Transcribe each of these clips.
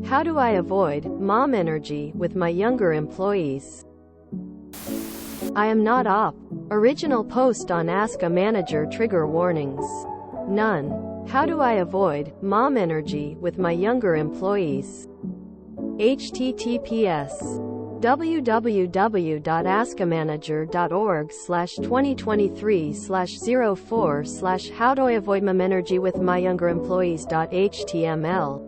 How do I avoid mom energy with my younger employees? I am not op. Original post on Ask a Manager. Trigger warnings. None. How do I avoid mom energy with my younger employees? https www.askamanager.org/2023/04/ How do I avoid mom energy with my younger employees.html.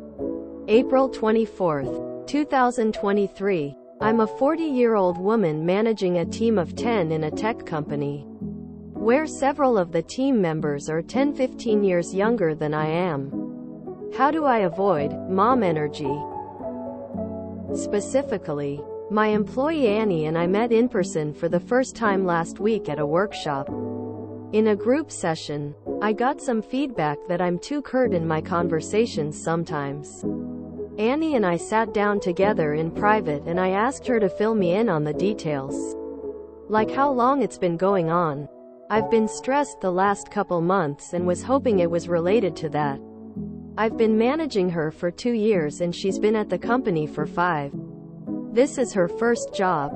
April 24, 2023. I'm a 40-year-old woman managing a team of 10 in a tech company, where several of the team members are 10-15 years younger than I am. How do I avoid mom energy? Specifically, my employee Annie and I met in person for the first time last week at a workshop. In a group session, I got some feedback that I'm too curt in my conversations sometimes. Annie and I sat down together in private and I asked her to fill me in on the details. Like how long it's been going on. I've been stressed the last couple months and was hoping it was related to that. I've been managing her for 2 years and she's been at the company for 5. This is her first job.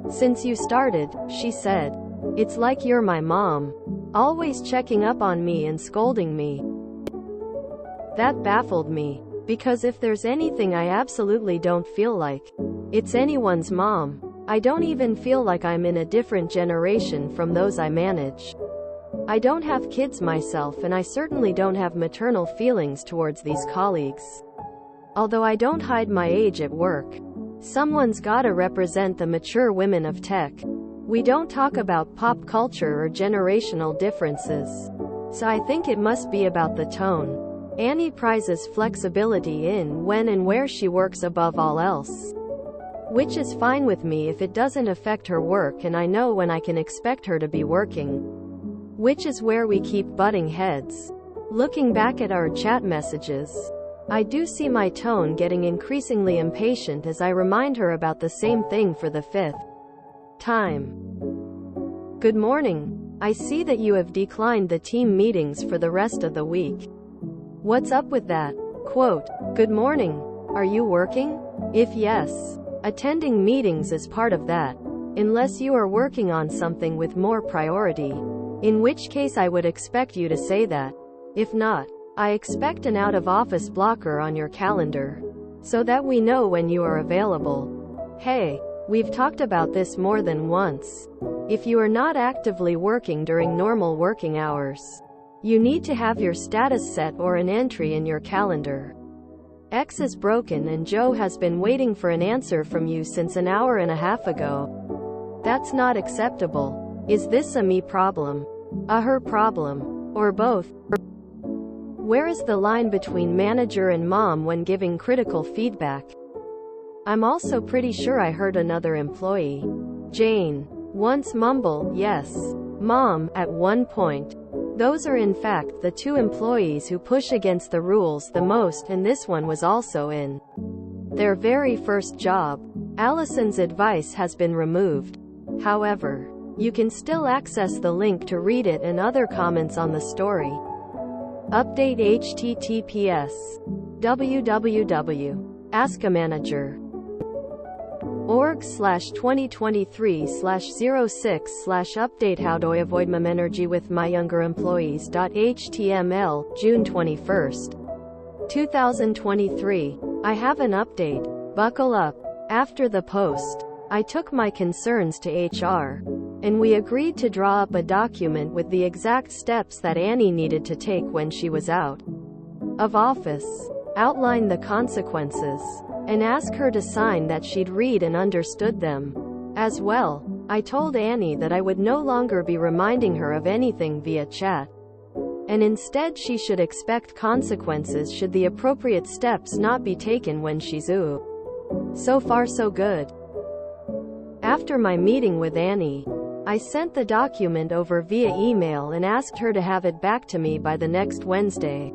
Since you started, she said. It's like you're my mom. Always checking up on me and scolding me. That baffled me. Because if there's anything I absolutely don't feel like, it's anyone's mom. I don't even feel like I'm in a different generation from those I manage. I don't have kids myself and I certainly don't have maternal feelings towards these colleagues. Although I don't hide my age at work. Someone's gotta represent the mature women of tech. We don't talk about pop culture or generational differences. So I think it must be about the tone. Annie prizes flexibility in when and where she works above all else. Which is fine with me if it doesn't affect her work and I know when I can expect her to be working. Which is where we keep butting heads. Looking back at our chat messages, I do see my tone getting increasingly impatient as I remind her about the same thing for the 5th time. Good morning. I see that you have declined the team meetings for the rest of the week. What's up with that? Quote, good morning. Are you working? If yes, attending meetings is part of that. Unless you are working on something with more priority. In which case I would expect you to say that. If not, I expect an out-of-office blocker on your calendar. So that we know when you are available. Hey, we've talked about this more than once. If you are not actively working during normal working hours, you need to have your status set or an entry in your calendar. X is broken and Joe has been waiting for an answer from you since an hour and a half ago. That's not acceptable. Is this a me problem? A her problem? Or both? Where is the line between manager and mom when giving critical feedback? I'm also pretty sure I heard another employee, Jane, once mumble, yes, mom, at one point. Those are in fact the 2 employees who push against the rules the most, and this one was also in their very first job. Allison's advice has been removed. However, you can still access the link to read it and other comments on the story. Update https www.askamanager.org/2023/06/update How do I avoid mom energy with my younger employees.html, June 21, 2023. I have an update. Buckle up. After the post, I took my concerns to HR, and we agreed to draw up a document with the exact steps that Annie needed to take when she was out of office, outline the consequences, and ask her to sign that she'd read and understood them. As well, I told Annie that I would no longer be reminding her of anything via chat, and instead she should expect consequences should the appropriate steps not be taken when she's out. So far so good. After my meeting with Annie, I sent the document over via email and asked her to have it back to me by the next Wednesday.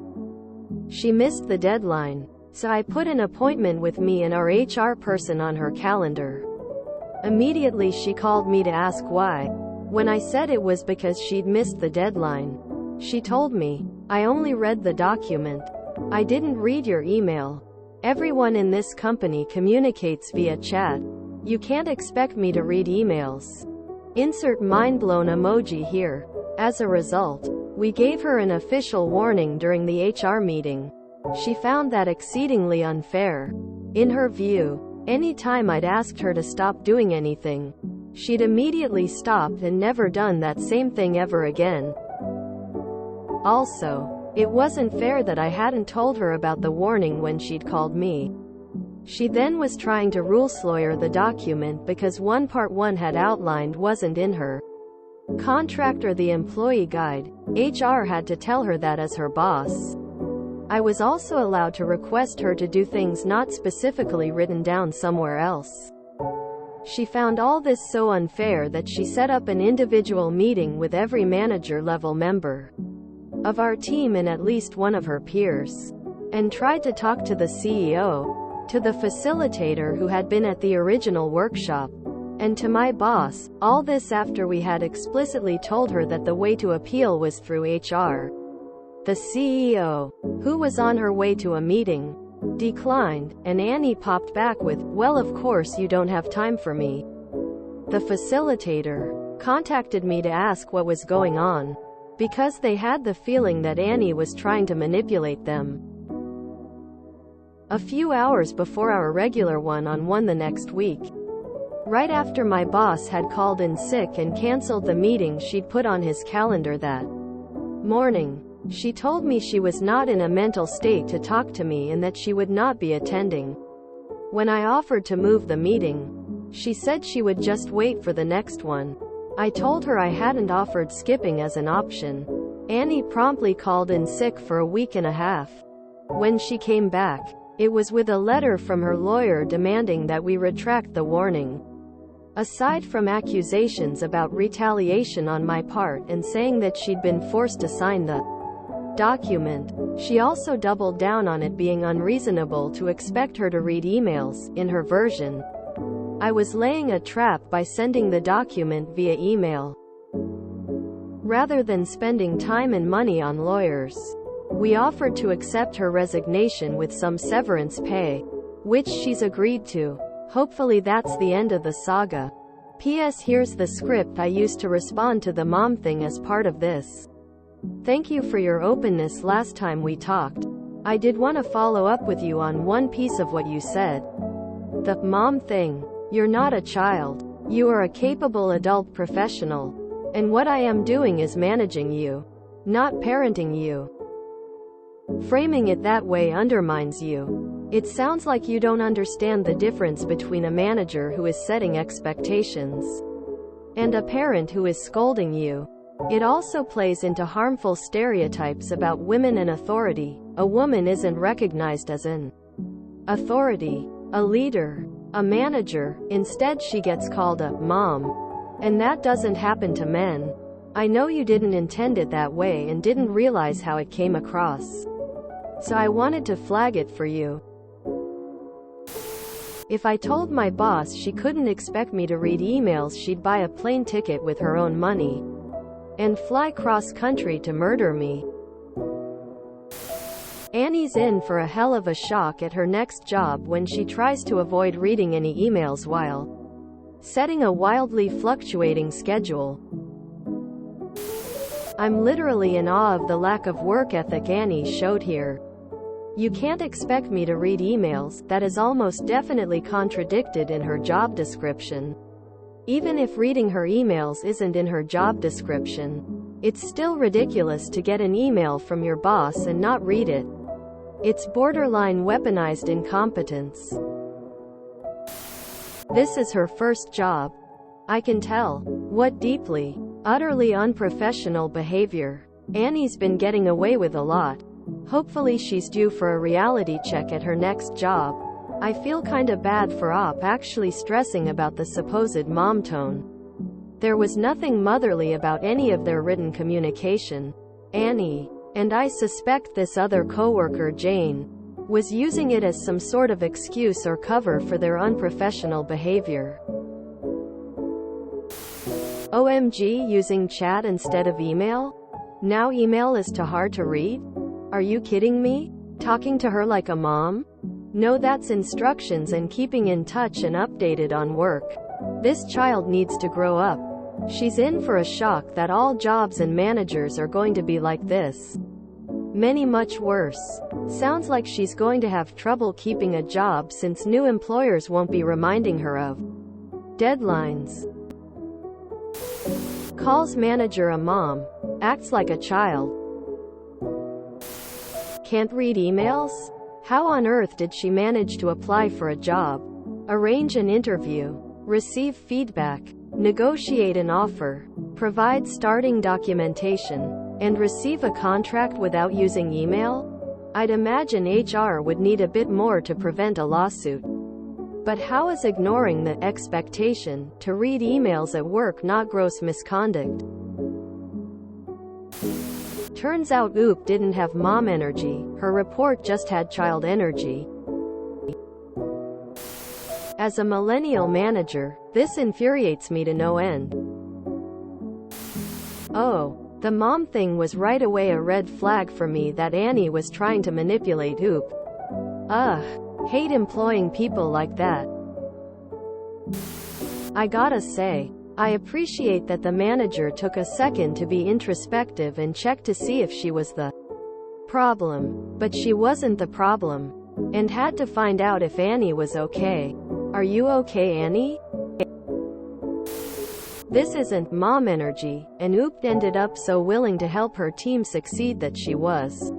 She missed the deadline, so I put an appointment with me and our HR person on her calendar. Immediately she called me to ask why. When I said it was because she'd missed the deadline, she told me, I only read the document. I didn't read your email. Everyone in this company communicates via chat. You can't expect me to read emails. Insert mind-blown emoji here. As a result, we gave her an official warning during the HR meeting. She found that exceedingly unfair. In her view, any time I'd asked her to stop doing anything, she'd immediately stopped and never done that same thing ever again. Also, it wasn't fair that I hadn't told her about the warning when she'd called me. She then was trying to rule-lawyer the document because one part 1 had outlined wasn't in her contract or the employee guide. HR had to tell her that as her boss. I was also allowed to request her to do things not specifically written down somewhere else. She found all this so unfair that she set up an individual meeting with every manager-level member of our team and at least one of her peers, and tried to talk to the CEO, to the facilitator who had been at the original workshop, and to my boss, all this after we had explicitly told her that the way to appeal was through HR. The CEO, who was on her way to a meeting, declined, and Annie popped back with, "Well, of course you don't have time for me." The facilitator contacted me to ask what was going on, because they had the feeling that Annie was trying to manipulate them. A few hours before our regular one-on-one the next week, right after my boss had called in sick and canceled the meeting she'd put on his calendar that morning, she told me she was not in a mental state to talk to me and that she would not be attending. When I offered to move the meeting, she said she would just wait for the next one. I told her I hadn't offered skipping as an option. Annie promptly called in sick for a week and a half. When she came back, it was with a letter from her lawyer demanding that we retract the warning. Aside from accusations about retaliation on my part and saying that she'd been forced to sign the document, she also doubled down on it being unreasonable to expect her to read emails. In her version, I was laying a trap by sending the document via email, rather than spending time and money on lawyers. We offered to accept her resignation with some severance pay, which she's agreed to. Hopefully that's the end of the saga. P.S. Here's the script I used to respond to the mom thing as part of this. Thank you for your openness last time we talked. I did want to follow up with you on one piece of what you said. The mom thing. You're not a child. You are a capable adult professional. And what I am doing is managing you, not parenting you. Framing it that way undermines you. It sounds like you don't understand the difference between a manager who is setting expectations and a parent who is scolding you. It also plays into harmful stereotypes about women and authority. A woman isn't recognized as an authority, a leader, a manager. Instead, she gets called a mom. And that doesn't happen to men. I know you didn't intend it that way and didn't realize how it came across. So I wanted to flag it for you. If I told my boss she couldn't expect me to read emails, she'd buy a plane ticket with her own money and fly cross-country to murder me. Annie's in for a hell of a shock at her next job when she tries to avoid reading any emails while setting a wildly fluctuating schedule. I'm literally in awe of the lack of work ethic Annie showed here. You can't expect me to read emails. That is almost definitely contradicted in her job description. Even if reading her emails isn't in her job description, it's still ridiculous to get an email from your boss and not read it. It's borderline weaponized incompetence. This is her first job. I can tell. What deeply, utterly unprofessional behavior. Annie's been getting away with a lot. Hopefully she's due for a reality check at her next job. I feel kinda bad for actually stressing about the supposed mom tone. There was nothing motherly about any of their written communication. Annie, and I suspect this other coworker Jane, was using it as some sort of excuse or cover for their unprofessional behavior. OMG, using chat instead of email? Now email is too hard to read? Are you kidding me? Talking to her like a mom? No, that's instructions and keeping in touch and updated on work. This child needs to grow up. She's in for a shock that all jobs and managers are going to be like this. Many much worse. Sounds like she's going to have trouble keeping a job since new employers won't be reminding her of deadlines. Calls manager a mom. Acts like a child. Can't read emails? How on earth did she manage to apply for a job, arrange an interview, receive feedback, negotiate an offer, provide starting documentation, and receive a contract without using email? I'd imagine HR would need a bit more to prevent a lawsuit. But how is ignoring the expectation to read emails at work not gross misconduct? Turns out Oop didn't have mom energy, her report just had child energy. As a millennial manager, this infuriates me to no end. Oh, the mom thing was right away a red flag for me that Annie was trying to manipulate Oop. Ugh, hate employing people like that. I gotta say, I appreciate that the manager took a second to be introspective and check to see if she was the problem. But she wasn't the problem. And had to find out if Annie was okay. Are you okay, Annie? This isn't mom energy, and Oop ended up so willing to help her team succeed that she was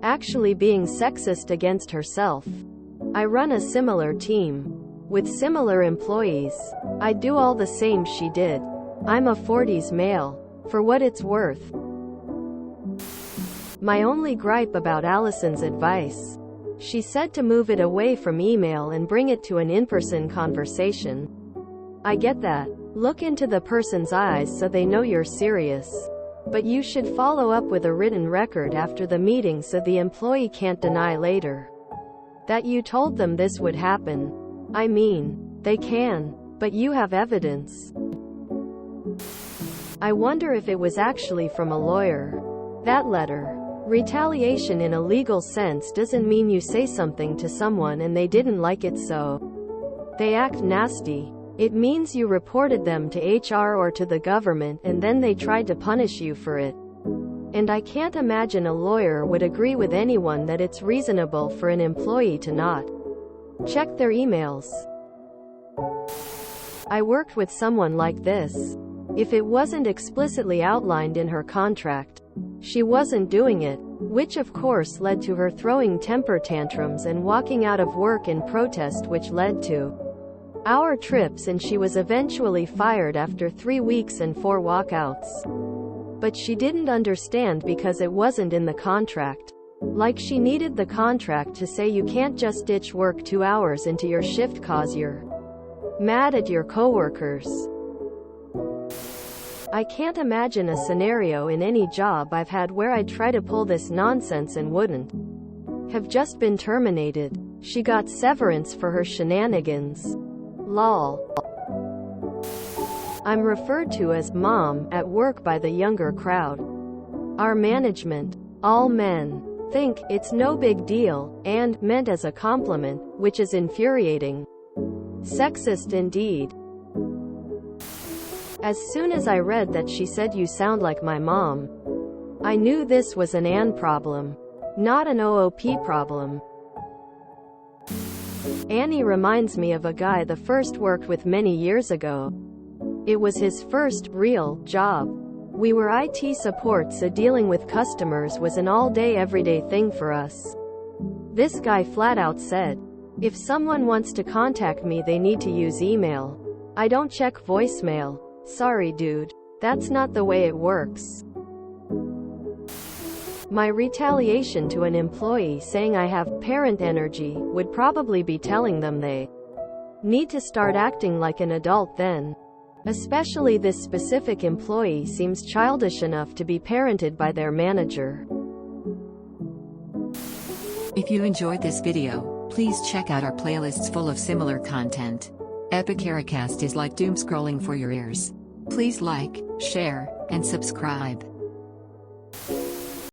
actually being sexist against herself. I run a similar team with similar employees. I do all the same she did. I'm a 40s male. For what it's worth. My only gripe about Allison's advice. She said to move it away from email and bring it to an in-person conversation. I get that. Look into the person's eyes so they know you're serious. But you should follow up with a written record after the meeting so the employee can't deny later that you told them this would happen. I mean, they can, but you have evidence. I wonder if it was actually from a lawyer. That letter. Retaliation in a legal sense doesn't mean you say something to someone and they didn't like it so they act nasty. It means you reported them to HR or to the government and then they tried to punish you for it. And I can't imagine a lawyer would agree with anyone that it's reasonable for an employee to not check their emails. I worked with someone like this. If it wasn't explicitly outlined in her contract, she wasn't doing it, which of course led to her throwing temper tantrums and walking out of work in protest, which led to our trips, and she was eventually fired after 3 weeks and 4 walkouts. But she didn't understand because it wasn't in the contract. Like she needed the contract to say you can't just ditch work 2 hours into your shift cause you're mad at your coworkers. I can't imagine a scenario in any job I've had where I'd try to pull this nonsense and wouldn't have just been terminated. She got severance for her shenanigans. Lol. I'm referred to as mom at work by the younger crowd. Our management, all men, think it's no big deal, and meant as a compliment, which is infuriating. Sexist indeed. As soon as I read that she said you sound like my mom, I knew this was an Ann problem, not an OOP problem. Annie reminds me of a guy the first worked with many years ago. It was his first real job. We were IT support, so dealing with customers was an all-day everyday thing for us. This guy flat out said, if someone wants to contact me they need to use email. I don't check voicemail. Sorry dude. That's not the way it works. My retaliation to an employee saying I have parent energy would probably be telling them they need to start acting like an adult then. Especially this specific employee seems childish enough to be parented by their manager. If you enjoyed this video, please check out our playlists full of similar content. Epicaricast is like doom scrolling for your ears. Please like, share, and subscribe.